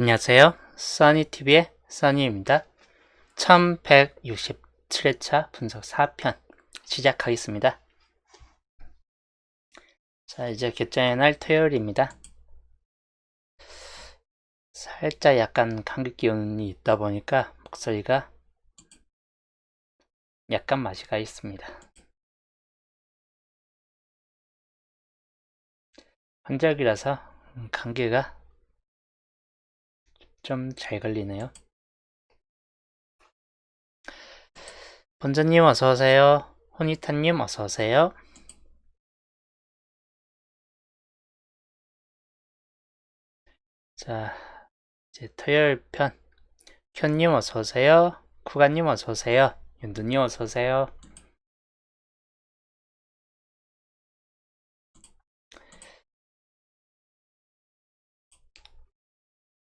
안녕하세요. 써니TV의 써니입니다. 1167회차 분석 4편 시작하겠습니다. 자, 이제 개장의 날 토요일입니다. 살짝 약간 감기 기운이 있다 보니까 목소리가 약간 맛이 가 있습니다. 환절기라서 감기가 좀 잘 걸리네요. 본전님 어서오세요. 호니타님 어서오세요. 자, 이제 토요일 편 현님 어서오세요. 쿠가님 어서오세요. 윤두님 어서오세요.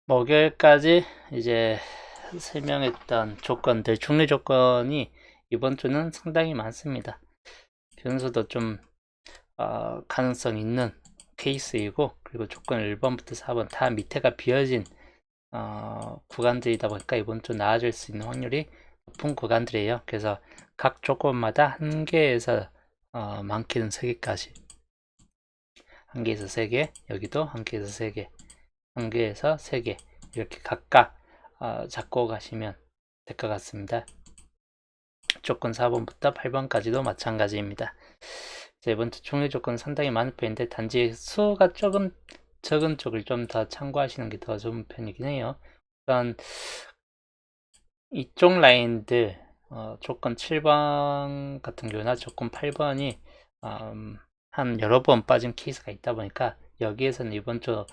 목요일까지 이제 설명했던 조건들, 중립 조건이 이번 주는 상당히 많습니다. 변수도 좀 가능성 있는 케이스이고, 그리고 조건 1번부터 4번 다 밑에가 비어진 구간들이다 보니까 이번 주 나아질 수 있는 확률이 높은 구간들이에요. 그래서 각 조건마다 1개에서 많게는 3개까지, 1개에서 3개, 여기도 1개에서 3개, 1개에서 3개 이렇게 각각 잡고 가시면 될 것 같습니다. 조건 4번부터 8번까지도 마찬가지입니다. 이번 주 종료 조건 상당히 많은 편인데 단지 수가 조금 적은 쪽을 좀 더 참고하시는 게 더 좋은 편이긴 해요. 우선 이쪽 라인들 조건 7번 같은 경우나 조건 8번이 한 여러 번 빠진 케이스가 있다 보니까 여기에서는 이번 주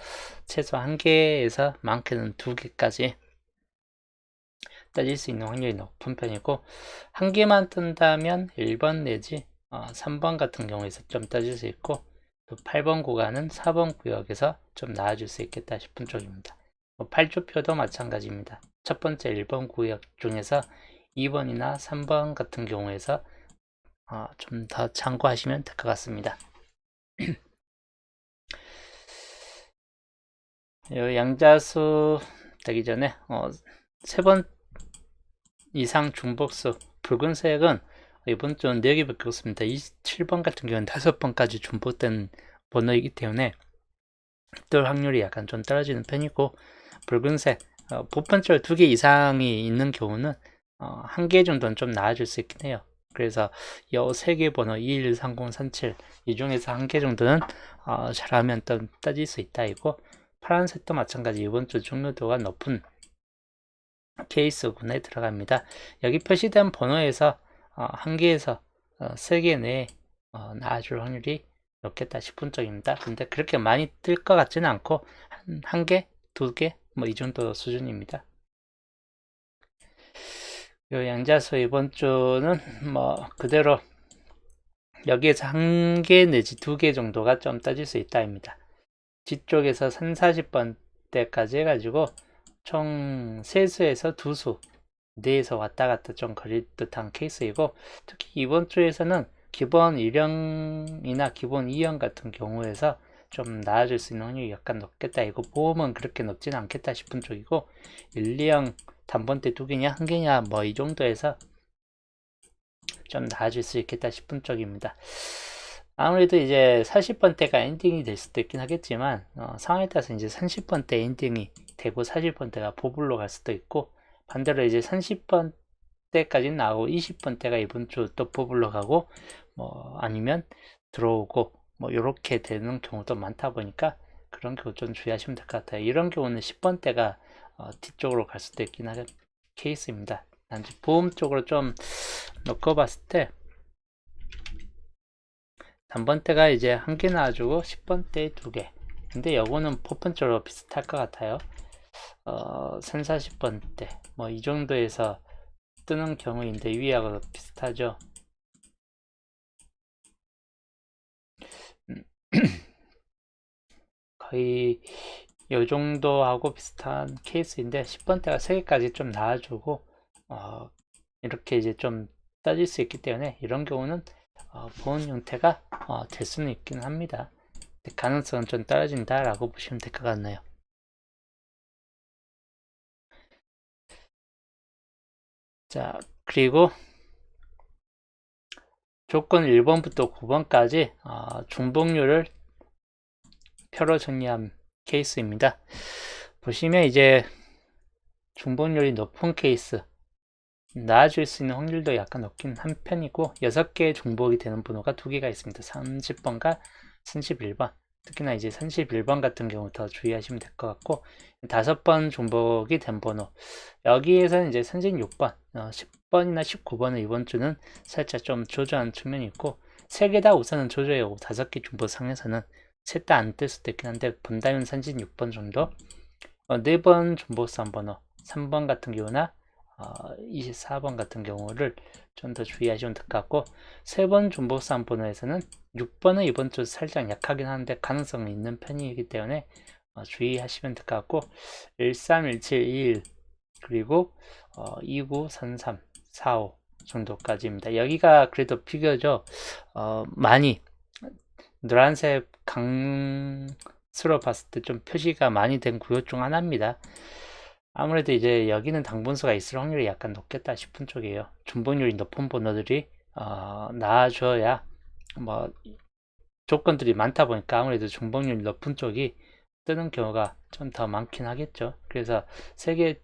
최소 1개에서 많게는 2개까지 따질 수 있는 확률이 높은 편이고, 1개만 뜬다면 1번 내지 3번 같은 경우에서 좀 따질 수 있고, 또 8번 구간은 4번 구역에서 좀 나아질 수 있겠다 싶은 쪽입니다. 8주표도 마찬가지입니다. 첫 번째 1번 구역 중에서 2번이나 3번 같은 경우에서 좀 더 참고하시면 될 것 같습니다. 양자수 되기 전에 3번 이상 중복수 붉은색은 이번 주는 4개밖에 없습니다. 27번 같은 경우는 5번까지 중복된 번호이기 때문에 뜰 확률이 약간 좀 떨어지는 편이고, 붉은색 보편절 2개 이상이 있는 경우는 1개 정도는 좀 나아질 수 있긴 해요. 그래서 이 3개 번호 213037 이 중에서 1개 정도는 잘하면 또 따질 수 있다 이고, 파란색도 마찬가지 이번 주 중요도가 높은 케이스군에 들어갑니다. 여기 표시된 번호에서 1개에서 3개 내에 나아줄 확률이 높겠다 싶은 쪽입니다. 근데 그렇게 많이 뜰 것 같지는 않고 한 개, 2개 뭐 이 정도 수준입니다. 요 양자수 이번 주는 뭐 그대로 여기에서 1개 내지 2개 정도가 좀 따질 수 있다입니다. 뒤쪽에서 3, 40번대까지 해가지고 총 3수에서 2수 내에서 왔다 갔다 좀 거릴 듯한 케이스이고, 특히 이번 주에서는 기본 1형이나 기본 2형 같은 경우에서 좀 나아질 수 있는 확률이 약간 높겠다 이거, 보험은 그렇게 높지는 않겠다 싶은 쪽이고, 1, 2형 단번대 2개냐 1개냐 뭐 이 정도에서 좀 나아질 수 있겠다 싶은 쪽입니다. 아무래도 이제 40번대가 엔딩이 될 수도 있긴 하겠지만 상황에 따라서 이제 30번대 엔딩이 되고 40번대가 보불로 갈 수도 있고, 반대로 이제 30번대까지는 나오고 20번대가 이번 주 또 보불로 가고, 뭐 아니면 들어오고 뭐 이렇게 되는 경우도 많다 보니까 그런 경우 좀 주의하시면 될 것 같아요. 이런 경우는 10번대가 뒤쪽으로 갈 수도 있긴 하는 케이스입니다. 단지 보험 쪽으로 좀 놓고 봤을 때 단번대가 이제 1개 나와주고 10번대 2개. 근데 요거는 포펀적으로 비슷할 것 같아요. 3, 40번대 뭐 이 정도에서 뜨는 경우인데 위하고 비슷하죠. 거의 요 정도하고 비슷한 케이스인데 10번대가 3개까지 좀 나와주고 이렇게 이제 좀 따질 수 있기 때문에 이런 경우는 보험 형태가 될 수는 있긴 합니다. 가능성은 좀 떨어진다 라고 보시면 될 것 같네요. 자, 그리고 조건 1번부터 9번까지 중복률을 표로 정리한 케이스입니다. 보시면 이제 중복률이 높은 케이스, 나아질 수 있는 확률도 약간 높긴 한 편이고 6개의 중복이 되는 번호가 2개가 있습니다. 30번과 31번. 특히나 이제 31번 같은 경우 더 주의하시면 될 것 같고 5번 중복이 된 번호, 여기에서는 이제 36번, 10번이나 19번은 이번 주는 살짝 좀 조조한 측면이 있고 3개 다 우선은 조조해오고 5개 중복 상에서는 셋 다 안 뜰 수도 있긴 한데 본다면 36번 정도, 4번 중복상 번호 3번 같은 경우나 24번 같은 경우를 좀 더 주의하시면 될 것 같고 3번 중복상 번호에서는 6번은 이번 주 살짝 약하긴 하는데 가능성이 있는 편이기 때문에 주의하시면 될 것 같고 13, 17, 21 그리고 29, 33, 45 정도까지입니다. 여기가 그래도 비교적 많이 노란색 강수로 봤을 때 좀 표시가 많이 된 구역 중 하나입니다. 아무래도 이제 여기는 당분수가 있을 확률이 약간 높겠다 싶은 쪽이에요. 중복률이 높은 번호들이 나와줘야 뭐 조건들이 많다 보니까 아무래도 중복률이 높은 쪽이 뜨는 경우가 좀 더 많긴 하겠죠. 그래서 세개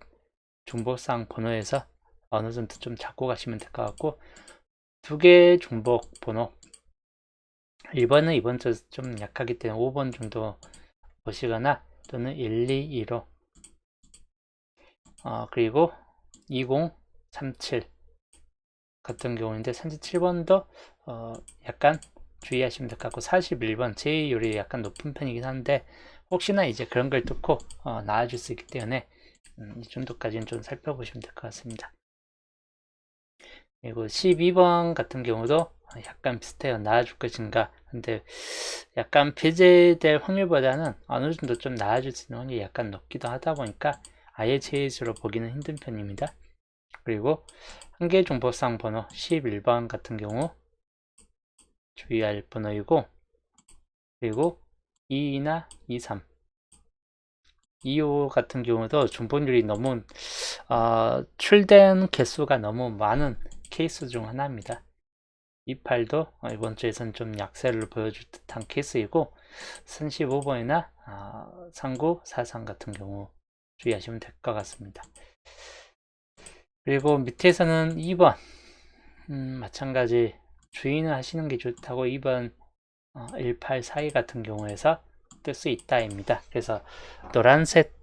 중복상 번호에서 어느 정도 좀 잡고 가시면 될 것 같고 2개 중복 번호 1번은 이번 주 좀 약하기 때문에 5번 정도 보시거나 또는 1, 2, 2로 그리고 20, 37 같은 경우인데 37번도 약간 주의하시면 될 것 같고 41번 제의율이 약간 높은 편이긴 한데 혹시나 이제 그런 걸 뚫고 나아질 수 있기 때문에 이 정도까지는 좀 살펴보시면 될 것 같습니다. 그리고 12번 같은 경우도 약간 비슷해요. 나아질 것인가. 근데 약간 배제될 확률보다는 어느 정도 좀 나아질 수 있는 확률이 약간 높기도 하다 보니까 아예 제의수로 보기는 힘든 편입니다. 그리고 한개 중복상 번호 11번 같은 경우 주의할 번호이고 그리고 2나 23, 25 같은 경우도 중복률이 너무 출된 개수가 너무 많은 케이스 중 하나입니다. 28도 이번 주에선 좀 약세를 보여줄 듯한 케이스이고 35번이나 39, 43 같은 경우 주의하시면 될 것 같습니다. 그리고 밑에서는 2번 마찬가지 주의는 하시는 게 좋다고 2번 1842 같은 경우에서 뜰 수 있다입니다. 그래서 노란색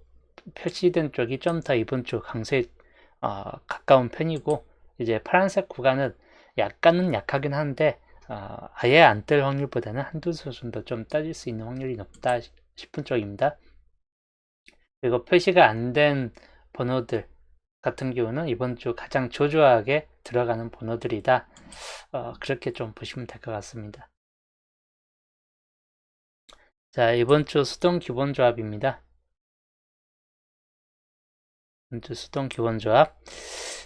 표시된 쪽이 좀 더 이번 주 강세에 가까운 편이고 이제 파란색 구간은 약간은 약하긴 한데 아예 안 뜰 확률보다는 한두 수 정도 좀 따질 수 있는 확률이 높다 싶은 쪽입니다. 그리고 표시가 안 된 번호들 같은 경우는 이번 주 가장 조조하게 들어가는 번호들이다. 그렇게 좀 보시면 될 것 같습니다. 자, 이번 주 수동 기본 조합입니다. 이번 주 수동 기본 조합.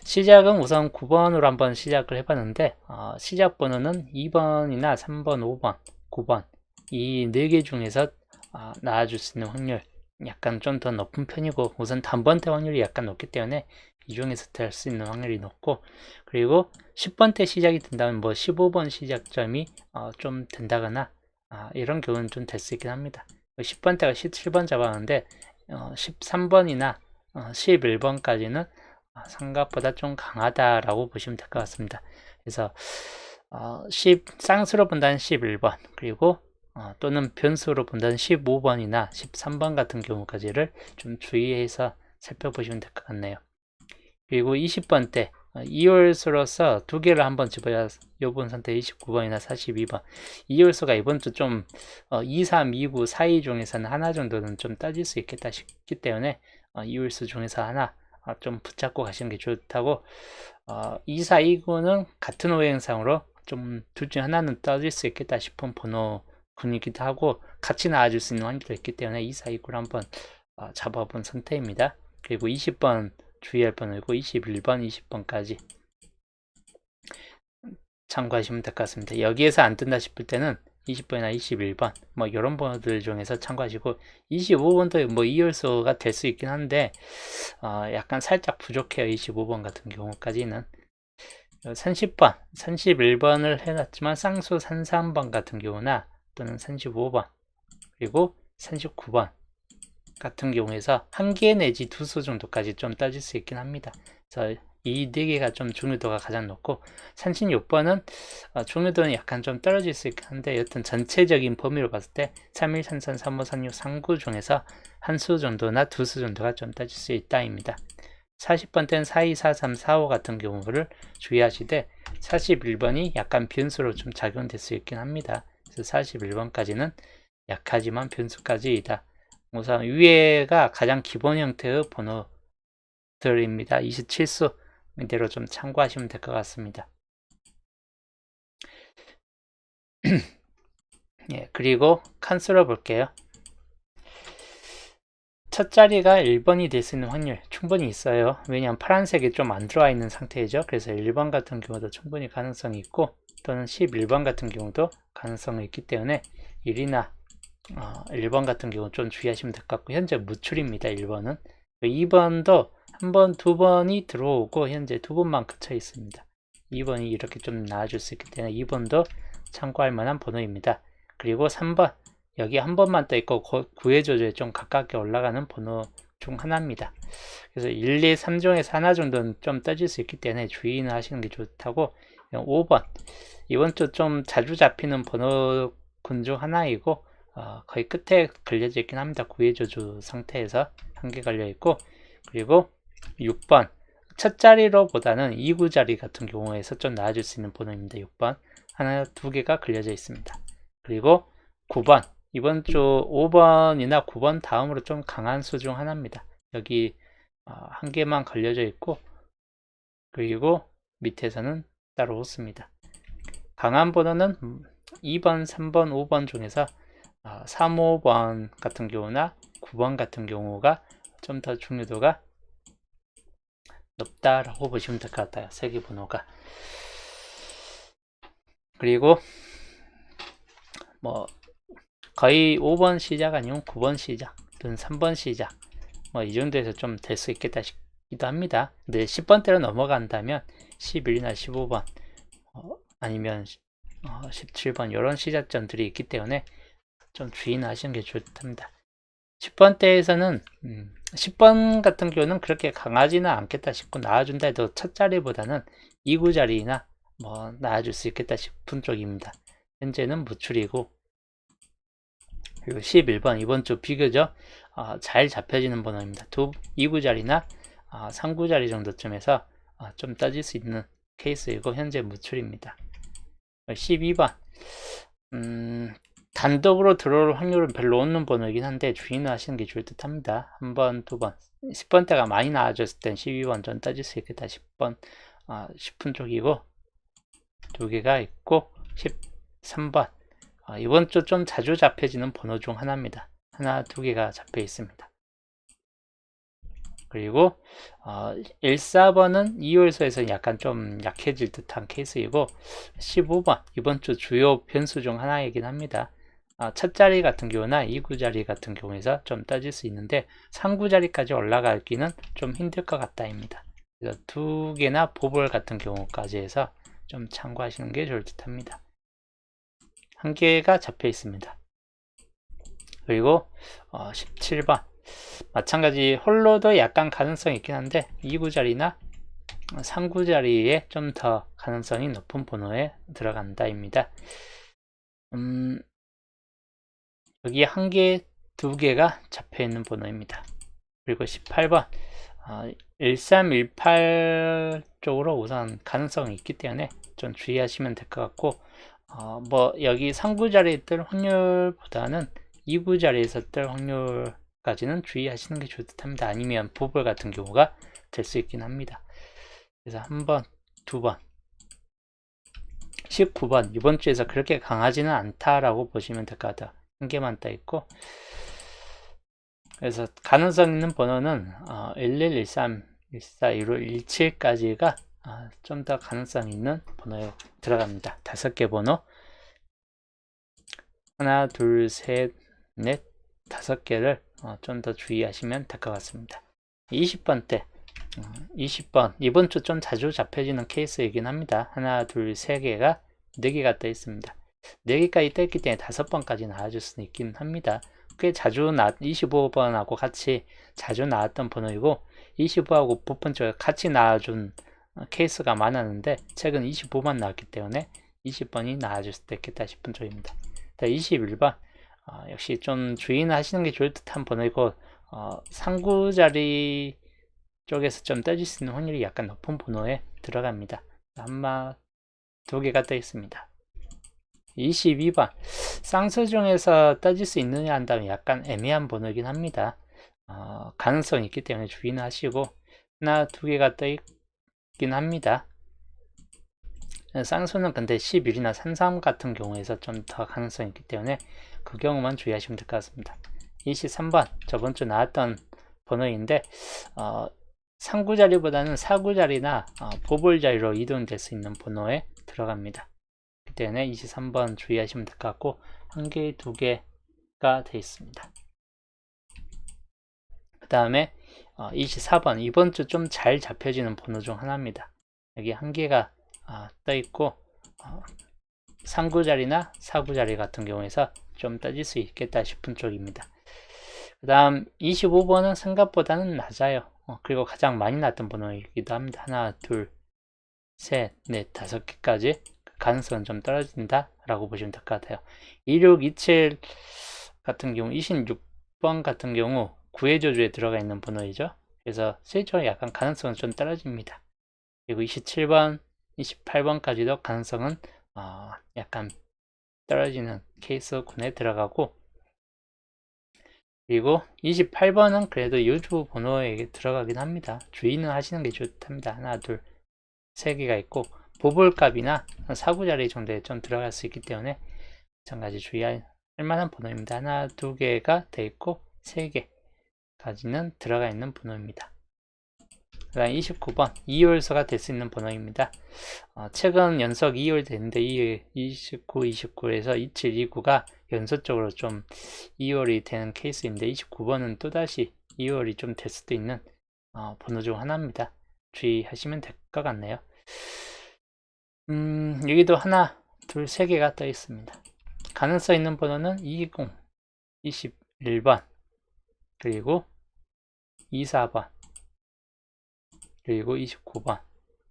시작은 우선 9번으로 한번 시작을 해봤는데, 시작 번호는 2번이나 3번, 5번, 9번. 이 4개 중에서 나와줄 수 있는 확률 약간 좀 더 높은 편이고, 우선 단번대 확률이 약간 높기 때문에 이 중에서 될 수 있는 확률이 높고, 그리고 10번대 시작이 된다면 뭐 15번 시작점이 좀 된다거나 이런 경우는 좀 될 수 있긴 합니다. 10번대가 17번 잡았는데 13번이나 11번까지는 생각보다 좀 강하다라고 보시면 될 것 같습니다. 그래서 쌍수로 본다는 11번 그리고 또는 변수로 본다는 15번이나 13번 같은 경우까지를 좀 주의해서 살펴보시면 될 것 같네요. 그리고 20번 때 2월수로서 2개를 한번 집어야 요번 선택 29번이나 42번 2월수가 이번 주 좀 2, 3, 2, 9, 4, 2 중에서는 하나 정도는 좀 따질 수 있겠다 싶기 때문에 2월수 중에서 하나 좀 붙잡고 가시는 게 좋다고 2, 4, 2, 9는 같은 오행상으로 좀 둘 중 하나는 따질 수 있겠다 싶은 번호군이기도 하고 같이 나와줄 수 있는 확률도 있기 때문에 2, 4, 2, 9를 한번 잡아본 선택입니다. 그리고 20번 주의할 번호이고 21번, 20번까지 참고하시면 될 것 같습니다. 여기에서 안 뜬다 싶을 때는 20번이나 21번 뭐 이런 번호들 중에서 참고하시고 25번도 뭐 2열소가 될 수 있긴 한데 약간 살짝 부족해요. 25번 같은 경우까지는 30번, 31번을 해놨지만 쌍수 33번 같은 경우나 또는 35번 그리고 39번 같은 경우에서 한 개 내지 두 수 정도까지 좀 따질 수 있긴 합니다. 그래서 이 네 개가 좀 중요도가 가장 높고 36번은 중요도는 약간 좀 떨어질 수 있긴 한데 여튼 전체적인 범위로 봤을 때 31, 33, 35, 36, 39 중에서 한 수 정도나 두 수 정도가 좀 따질 수 있다입니다. 40번 때는 42, 43, 45 같은 경우를 주의하시되 41번이 약간 변수로 좀 작용될 수 있긴 합니다. 그래서 41번까지는 약하지만 변수까지이다. 우선 위에가 가장 기본 형태의 번호들입니다. 27수 이대로 좀 참고하시면 될 것 같습니다. 예, 그리고 칸수로 볼게요. 첫 자리가 1번이 될 수 있는 확률 충분히 있어요. 왜냐하면 파란색이 좀 안 들어와 있는 상태이죠. 그래서 1번 같은 경우도 충분히 가능성이 있고 또는 11번 같은 경우도 가능성이 있기 때문에 1이나 1번 같은 경우 좀 주의하시면 될 것 같고 현재 무출입니다. 1번은 2번도 한 번, 두 번이 들어오고 현재 두 번만 그쳐 있습니다. 2번이 이렇게 좀 나아질 수 있기 때문에 2번도 참고할 만한 번호입니다. 그리고 3번 여기 한 번만 떠 있고 구해조조에 좀 가깝게 올라가는 번호 중 하나입니다. 그래서 1, 2, 3 중에서 하나 정도는 좀 떠질 수 있기 때문에 주의는 하시는 게 좋다고 5번 이번 주 좀 자주 잡히는 번호군 중 하나이고 거의 끝에 걸려져 있긴 합니다. 구해조조 상태에서 한 개 걸려 있고 그리고 6번 첫 자리로 보다는 2구 자리 같은 경우에서 좀 나아질 수 있는 번호입니다. 6번 하나 두 개가 걸려져 있습니다. 그리고 9번 이번 주 5번이나 9번 다음으로 좀 강한 수 중 하나입니다. 여기 한 개만 걸려져 있고 그리고 밑에서는 따로 없습니다. 강한 번호는 2번, 3번, 5번 중에서 3, 5번 같은 경우나 9번 같은 경우가 좀 더 중요도가 높다라고 보시면 될 것 같아요. 세 개 번호가. 그리고 뭐 거의 5번 시작 아니면 9번 시작 또는 3번 시작 뭐 이 정도에서 좀 될 수 있겠다 싶기도 합니다. 근데 10번대로 넘어간다면 11이나 15번 아니면 17번 이런 시작점들이 있기 때문에 좀 주의는 하시는 게 좋답니다. 10번대에서는 10번 같은 경우는 그렇게 강하지는 않겠다 싶고 나아준다 해도 첫 자리보다는 2구 자리나 뭐 나아줄 수 있겠다 싶은 쪽입니다. 현재는 무출이고 그리고 11번 이번 주 비교적 잘 잡혀지는 번호입니다. 2구 자리나 3구 자리 정도쯤에서 좀 따질 수 있는 케이스이고 현재 무출입니다. 12번 단독으로 들어올 확률은 별로 없는 번호이긴 한데 주의는 하시는 게 좋을 듯 합니다. 한 번, 두 번 10번대가 많이 나아졌을 땐 12번 전 따질 수 있겠다 10번 10분 쪽이고 두 개가 있고 13번 이번 주 좀 자주 잡혀지는 번호 중 하나입니다. 하나, 두 개가 잡혀 있습니다. 그리고 14번은 2월소에서 약간 좀 약해질 듯한 케이스이고 15번 이번 주 주요 변수 중 하나이긴 합니다. 첫 자리 같은 경우나 2구 자리 같은 경우에서 좀 따질 수 있는데 3구 자리까지 올라가기는 좀 힘들 것 같다입니다. 그래서 두 개나 보벌 같은 경우까지 해서 좀 참고하시는 게 좋을 듯 합니다. 한 개가 잡혀 있습니다. 그리고 17번 마찬가지 홀로도 약간 가능성이 있긴 한데 2구 자리나 3구 자리에 좀 더 가능성이 높은 번호에 들어간다입니다. 여기 한 개, 두 개가 잡혀 있는 번호입니다. 그리고 18번 1318 쪽으로 우선 가능성이 있기 때문에 좀 주의하시면 될 것 같고 뭐 여기 3구 자리에 뜰 확률보다는 2구 자리에서 뜰 확률까지는 주의하시는 게 좋을 듯 합니다. 아니면 보벌 같은 경우가 될 수 있긴 합니다. 그래서 한 번, 두 번 19번 이번 주에서 그렇게 강하지는 않다라고 보시면 될 것 같아요. 한 개만 떠 있고 그래서 가능성 있는 번호는 11, 13, 14, 15, 17까지가 좀 더 가능성 있는 번호에 들어갑니다. 5개 번호 하나, 둘, 셋, 넷, 5개를 좀 더 주의하시면 될 것 같습니다. 20번대 20번 이번 주 좀 자주 잡혀지는 케이스이긴 합니다. 하나, 둘, 3개가 4개가 떠 있습니다. 4개까지 떠 있기 때문에 5번까지 나와줄 수 있긴 합니다. 꽤 자주 25번하고 같이 자주 나왔던 번호이고 25하고 부분 쪽에 같이 나와준 케이스가 많았는데 최근 25번 나왔기 때문에 20번이 나와줄 수도 있겠다 싶은 쪽입니다. 21번 역시 좀 주의하시는 게 좋을 듯한 번호이고 상구자리 쪽에서 좀 떠질 수 있는 확률이 약간 높은 번호에 들어갑니다. 한마 2개가 떠 있습니다. 22번 쌍수 중에서 떠질 수 있느냐 한다면 약간 애매한 번호이긴 합니다. 가능성이 있기 때문에 주의는 하시고 하나, 2개가 떠 있긴 합니다. 쌍수는 근데 11이나 33 같은 경우에서 좀 더 가능성이 있기 때문에 그 경우만 주의하시면 될 것 같습니다. 23번 저번주 나왔던 번호인데 상구자리보다는 사구자리나 보볼자리로 이동될 수 있는 번호에 들어갑니다. 그 때문에 23번 주의하시면 될 것 같고 1개, 2개가 되어 있습니다. 그 다음에 24번 이번 주 좀 잘 잡혀지는 번호 중 하나입니다. 여기 1개가 떠 있고 상구자리나 사구자리 같은 경우에서 좀 떠질 수 있겠다 싶은 쪽입니다. 그 다음 25번은 생각보다는 낮아요. 그리고 가장 많이 났던 번호이기도 합니다. 하나, 둘, 셋, 넷, 5개까지 가능성은 좀 떨어진다 라고 보시면 될 것 같아요. 26, 27 같은 경우 26번 같은 경우 구해조주에 들어가 있는 번호이죠. 그래서 실제로 약간 가능성은 좀 떨어집니다. 그리고 27번, 28번까지도 가능성은 약간 떨어지는 케이스군에 들어가고 그리고 28번은 그래도 요주 번호에 들어가긴 합니다. 주의는 하시는 게 좋답니다. 하나, 둘, 3개가 있고 보볼값이나 사구자리 정도에 좀 들어갈 수 있기 때문에 마찬가지 주의할 만한 번호입니다. 하나, 2개가 돼 있고 3개까지는 들어가 있는 번호입니다. 그 다음 29번 2홀수가 될 수 있는 번호입니다. 최근 연속 2홀 되는데 29, 29에서 27, 29가 연속적으로 좀 2홀이 되는 케이스인데 29번은 또다시 2홀이 좀 될 수도 있는 번호 중 하나입니다. 주의하시면 될 것 같네요. 여기도 하나, 둘, 3개가 떠 있습니다. 가능성 있는 번호는 20, 21번 그리고 24번 그리고 29번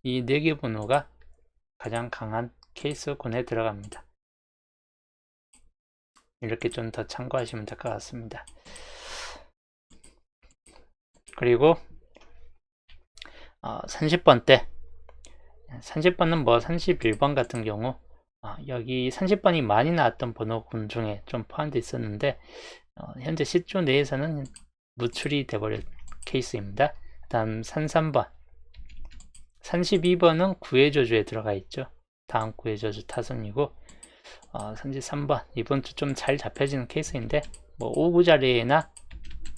이 4개 번호가 가장 강한 케이스군에 들어갑니다. 이렇게 좀 더 참고하시면 될 것 같습니다. 그리고 30번대 30번은 뭐 31번 같은 경우 여기 30번이 많이 나왔던 번호군 중에 좀 포함되어 있었는데 현재 시조 내에서는 누출이 돼버릴 케이스입니다. 다음 33번 32번은 구해저주에 들어가 있죠. 다음 구해저주 타선이고 33번 이번 주 좀 잘 잡혀지는 케이스인데 뭐 5구 자리나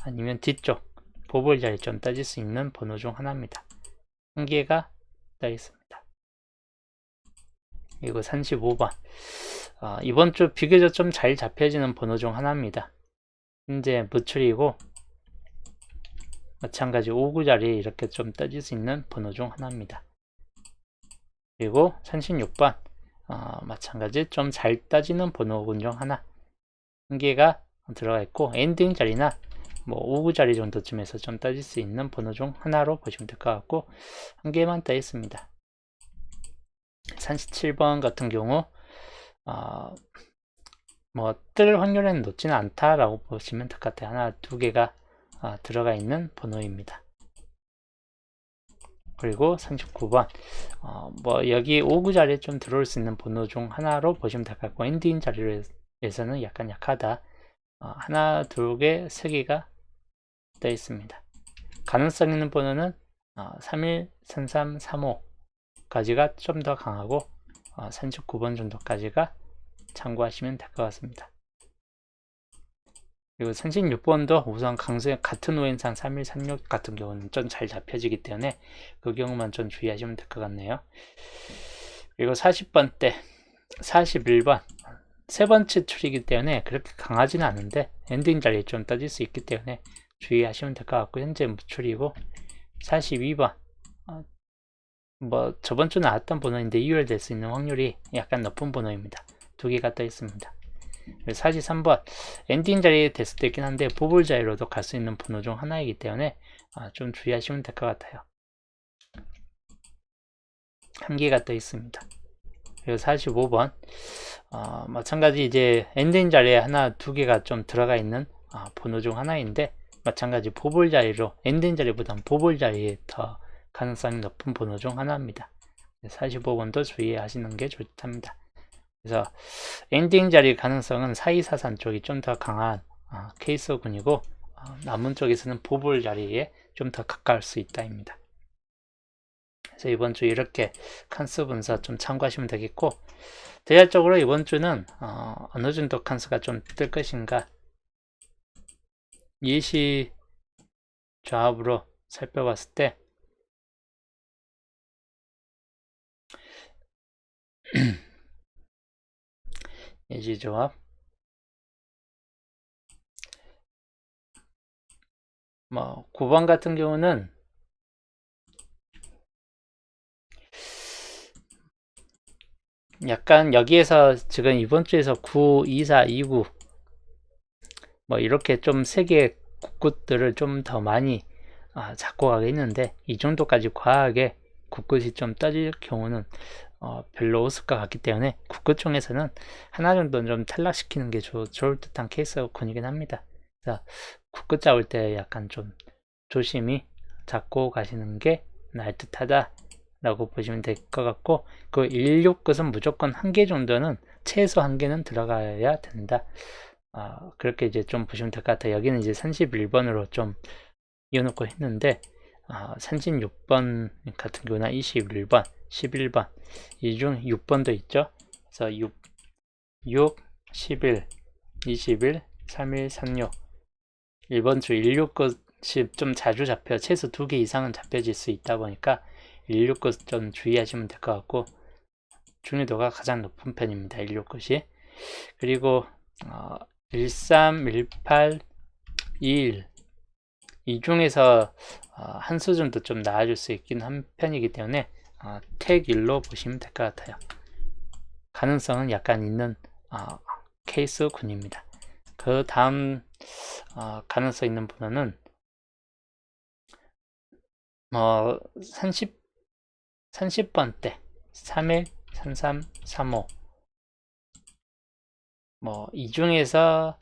아니면 뒤쪽 보볼 자리 좀 따질 수 있는 번호 중 하나입니다. 1개가 떠 있습니다. 그리고 35번 이번 주 비교적 좀 잘 잡혀지는 번호 중 하나입니다. 현재 무출이고 마찬가지 5구 자리에 이렇게 좀 떠질 수 있는 번호 중 하나입니다. 그리고 36번 마찬가지 좀 잘 따지는 번호군 중 하나 1개가 들어가 있고 엔딩 자리나 뭐 5구 자리 정도쯤에서 좀 따질 수 있는 번호 중 하나로 보시면 될 것 같고 1개만 떠 있습니다. 37번 같은 경우 뭐 뜰 확률은 높지는 않다라고 보시면 될 것 같아요. 하나, 2개가 들어가 있는 번호입니다. 그리고 39번 뭐 여기 5구 자리에 좀 들어올 수 있는 번호 중 하나로 보시면 될 것 같고 엔딩 자리에서는 약간 약하다. 하나, 2개, 3개가 떠 있습니다. 가능성 있는 번호는 31, 33, 35까지가 좀 더 강하고 39번 정도까지가 참고하시면 될 것 같습니다. 그리고 36번도 우선 강수의 같은 오행상 31, 36 같은 경우는 좀 잘 잡혀지기 때문에 그 경우만 좀 주의하시면 될 것 같네요. 그리고 40번 때 41번 세 번째 출이기 때문에 그렇게 강하지는 않은데 엔딩 자리에 좀 떠질 수 있기 때문에 주의하시면 될 것 같고, 현재 무출이고 42번 뭐 저번 주 나왔던 번호인데 2월 될 수 있는 확률이 약간 높은 번호입니다. 두 개가 떠 있습니다. 43번 엔딩 자리에 될 수도 있긴 한데 보볼 자리로도 갈 수 있는 번호 중 하나이기 때문에 좀 주의하시면 될 것 같아요. 한 개가 떠 있습니다. 그리고 45번 마찬가지 이제 엔딩 자리에 하나 두 개가 좀 들어가 있는 번호 중 하나인데, 마찬가지 보볼 자리로 엔딩 자리보다는 보볼 자리에 더 가능성이 높은 번호 중 하나입니다. 45번도 주의하시는 게 좋답니다. 그래서 엔딩 자리 가능성은 4243 쪽이 좀 더 강한 케이스군이고, 남은 쪽에서는 보볼 자리에 좀 더 가까울 수 있다입니다. 그래서 이번 주 이렇게 칸수 분석 좀 참고하시면 되겠고, 대략적으로 이번 주는 어느 정도 칸수가 좀 뜰 것인가 예시 조합으로 살펴봤을 때 예시 조합 뭐 9번 같은 경우는 약간 여기에서 지금 이번 주에서 9, 24, 29 뭐 이렇게 좀 세 개의 국굿들을 좀 더 많이 잡고 가겠는데, 이 정도까지 과하게 국굿이 좀 떠질 경우는 별로 없을 것 같기 때문에 국굿 중에서는 하나 정도는 좀 탈락시키는 게 좋을 듯한 케이스군이긴 합니다. 그래서 국굿 잡을 때 약간 좀 조심히 잡고 가시는 게 나을 듯하다 라고 보시면 될 것 같고, 그 16끝은 무조건 한 개 정도는 최소 한 개는 들어가야 된다. 그렇게 이제 좀 보시면 될 것 같아요. 여기는 이제 31번으로 좀 이어놓고 했는데 36번 같은 경우나 21번, 11번 이 중 6번도 있죠. 그래서 6, 11, 21, 31, 36 이번 주 16끝이 좀 자주 잡혀 최소 2개 이상은 잡혀질 수 있다 보니까 16끝 좀 주의하시면 될 것 같고, 중요도가 가장 높은 편입니다. 16끝이. 그리고 13, 18, 21 이 중에서 한 수 정도 좀 나아질 수 있긴 한 편이기 때문에 택 1로 보시면 될 것 같아요. 가능성은 약간 있는 케이스군입니다. 그 다음 가능성 있는 번호는 30번대 31, 33, 35 이 중에서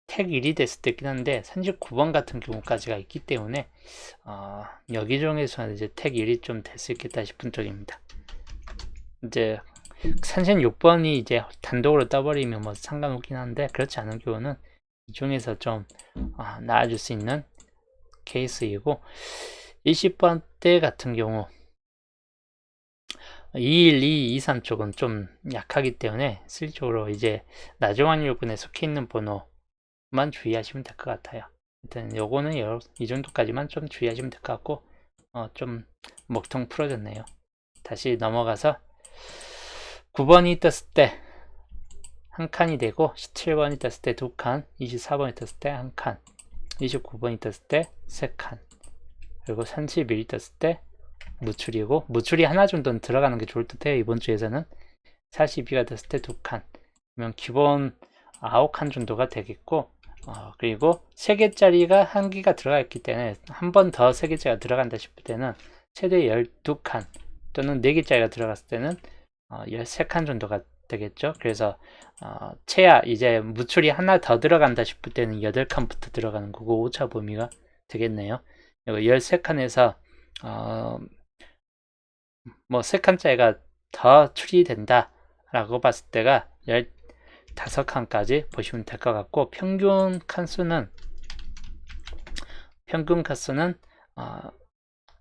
택 1이 됐을 때 있긴 한데 39번 같은 경우까지가 있기 때문에 여기 중에서는 이제 택 1이 좀 될 수 있겠다 싶은 쪽입니다. 이제 36번이 이제 단독으로 떠버리면 뭐 상관없긴 한데, 그렇지 않은 경우는 이 중에서 좀 나아질 수 있는 케이스이고, 20번대 같은 경우 212, 23 쪽은 좀 약하기 때문에 실질적으로 이제 낮은 확률군에 속해 있는 번호만 주의하시면 될 것 같아요. 일단 요거는 이 정도까지만 좀 주의하시면 될 것 같고, 좀 먹통 풀어졌네요. 다시 넘어가서 9번이 떴을 때 한 칸이 되고, 17번이 떴을 때 2칸, 24번이 떴을 때 1칸, 29번이 떴을 때 3칸, 그리고 31이 떴을 때 무출이고, 무출이 하나 정도는 들어가는 게 좋을 듯해요. 이번 주에서는 42가 됐을 때 2칸, 그러면 기본 9칸 정도가 되겠고, 그리고 3개짜리가 1개가 들어가 있기 때문에 한 번 더 3개짜리가 들어간다 싶을 때는 최대 12칸 또는 4개짜리가 들어갔을 때는 13칸 정도가 되겠죠. 그래서 최하 이제 무출이 하나 더 들어간다 싶을 때는 8칸부터 들어가는 거고 5차 범위가 되겠네요. 13칸에서 뭐 3칸짜리가 더 출이된다 라고 봤을 때가 15칸까지 보시면 될 것 같고, 평균 칸수는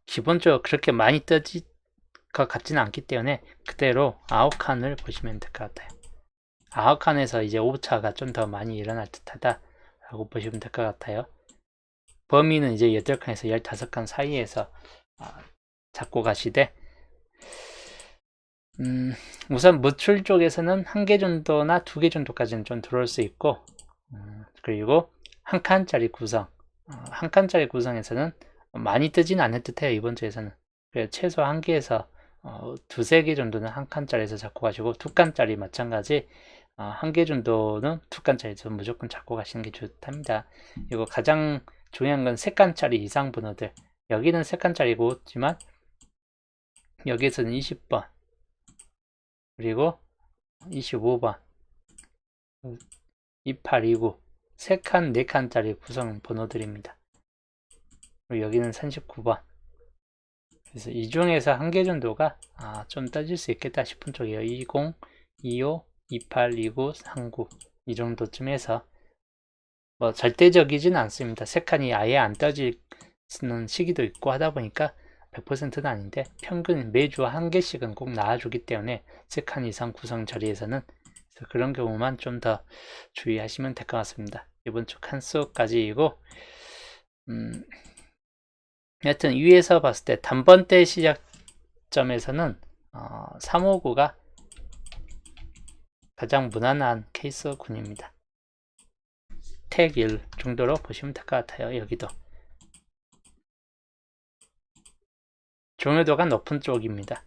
기본적으로 그렇게 많이 떠질 것 같지는 않기 때문에 그대로 9칸을 보시면 될 것 같아요. 9칸에서 이제 오차가 좀 더 많이 일어날 듯하다 라고 보시면 될 것 같아요. 범위는 이제 8칸에서 15칸 사이에서 잡고 가시되, 우선 무출 쪽에서는 1개 정도나 2개 정도까지는 좀 들어올 수 있고, 그리고 한 칸짜리 구성, 한 칸짜리 구성에서는 많이 뜨진 않을 듯해요. 이번 주에서는. 그래서 최소 1개에서 2~3개 정도는 한 칸짜리에서 잡고 가시고, 2칸짜리 마찬가지 1개 정도는 2칸짜리에서 무조건 잡고 가시는 게 좋답니다. 그리고 가장 중요한 건 3칸짜리 이상 번호들. 여기는 3칸짜리고지만 여기에서는 20번 그리고 25번 2829 3칸 4칸짜리 구성 번호들입니다. 그리고 여기는 39번. 그래서 이 중에서 1개 정도가 좀 떠질 수 있겠다 싶은 쪽이에요. 20, 25, 28, 29, 39 이 정도쯤에서 뭐 절대적이진 않습니다. 3칸이 아예 안 떠지는 시기도 있고 하다 보니까 100%는 아닌데 평균 매주 1개씩은 꼭 나와주기 때문에 3칸 이상 구성 자리에서는 그런 경우만 좀 더 주의하시면 될 것 같습니다. 이번 주 칸수까지이고 여하튼 위에서 봤을 때 단번대 시작점에서는 359가 가장 무난한 케이스군입니다. 택 1 정도로 보시면 될 것 같아요. 여기도 중요도가 높은 쪽입니다.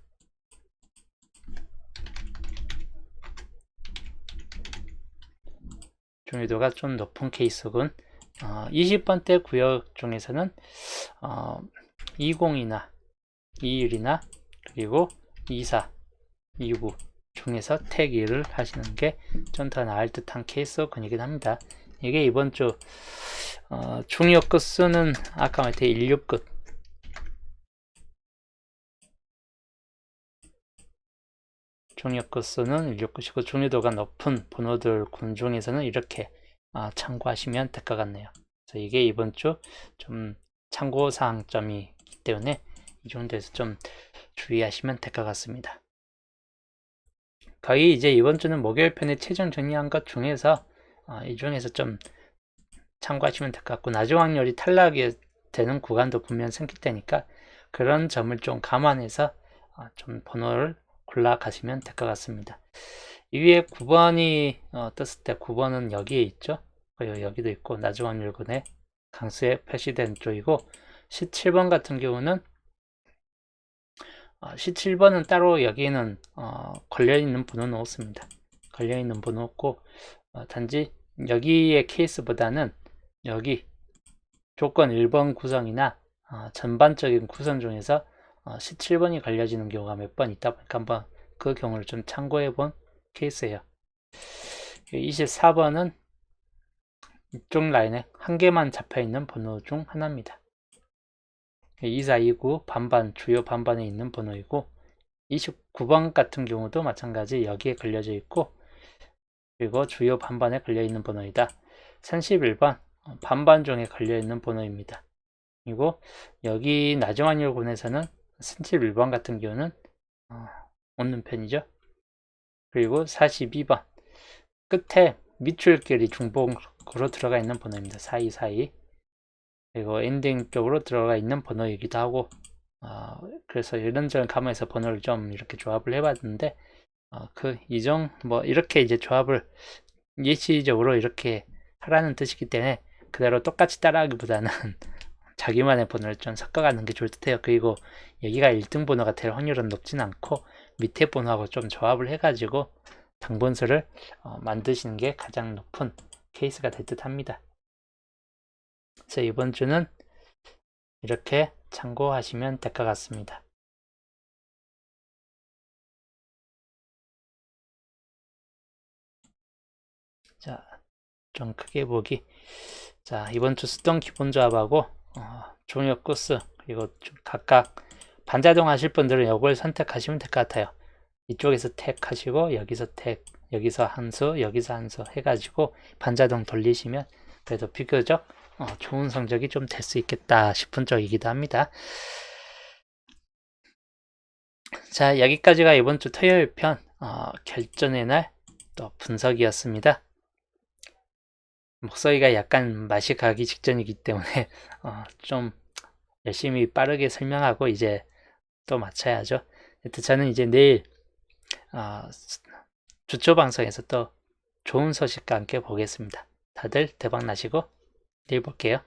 중요도가 좀 높은 케이스군. 20번대 구역 중에서는 20이나 21이나 그리고 24, 29 중에서 택 1을 하시는 게 좀 더 나을 듯한 케이스군이긴 합니다. 이게 이번 주 중요 끝수는 아까 말했듯이 16끝 중요 끝수는 16끝이고 중요도가 높은 번호들 군 중에서는 이렇게 참고하시면 될 것 같네요. 그래서 이게 이번 주 좀 참고사항점이기 때문에 이 정도에서 좀 주의하시면 될 것 같습니다. 거의 이제 이번 주는 목요일 편에 최종 정리한 것 중에서 이 중에서 좀 참고하시면 될 것 같고 나중 확률이 탈락이 되는 구간도 분명 생길 테니까 그런 점을 좀 감안해서 좀 번호를 골라 가시면 될 것 같습니다. 이 위에 9번이 떴을 때 9번은 여기에 있죠. 여기도 있고 나중 확률군에 강수에 표시된 쪽이고 17번 같은 경우는 17번은 따로 여기에는 걸려있는 번호는 없습니다. 걸려있는 번호 없고 단지 여기의 케이스보다는 여기 조건 1번 구성이나 전반적인 구성 중에서 17번이 걸려지는 경우가 몇 번 있다 보니까 한번 그 경우를 좀 참고해 본 케이스예요. 24번은 이쪽 라인에 한 개만 잡혀 있는 번호 중 하나입니다. 2429 반반 주요 반반에 있는 번호이고 29번 같은 경우도 마찬가지 여기에 걸려져 있고 그리고 주요 반반에 걸려 있는 번호이다. 31번 반반 중에 걸려 있는 번호입니다. 그리고 여기 나중 확률군에서는 31번 같은 경우는 없는 편이죠. 그리고 42번 끝에 밑줄길이 중복으로 들어가 있는 번호입니다. 4242 그리고 엔딩 쪽으로 들어가 있는 번호이기도 하고 그래서 이런저런 감안해서 번호를 좀 이렇게 조합을 해봤는데 뭐 이렇게 이제 조합을 예시적으로 이렇게 하라는 뜻이기 때문에 그대로 똑같이 따라하기보다는 자기만의 번호를 좀 섞어가는 게 좋을 듯해요. 그리고 여기가 1등 번호가 될 확률은 높진 않고 밑에 번호하고 좀 조합을 해가지고 당번수를 만드시는 게 가장 높은 케이스가 될 듯 합니다. 그래서 이번 주는 이렇게 참고하시면 될 것 같습니다. 자, 좀 크게 보기. 자, 이번 주 쓰던 기본 조합하고 종료 코스 그리고 각각 반자동 하실 분들은 이걸 선택하시면 될 것 같아요. 이쪽에서 택 하시고 여기서 택, 여기서 한수, 여기서 한수 해가지고 반자동 돌리시면 그래도 비교적 좋은 성적이 좀 될 수 있겠다 싶은 쪽이기도 합니다. 자, 여기까지가 이번 주 토요일 편 결전의 날 또 분석이었습니다. 목소리가 약간 맛이 가기 직전이기 때문에 좀 열심히 빠르게 설명하고 이제 또 마쳐야죠. 저는 이제 내일 주초 방송에서 또 좋은 소식과 함께 보겠습니다. 다들 대박 나시고 내일 볼게요.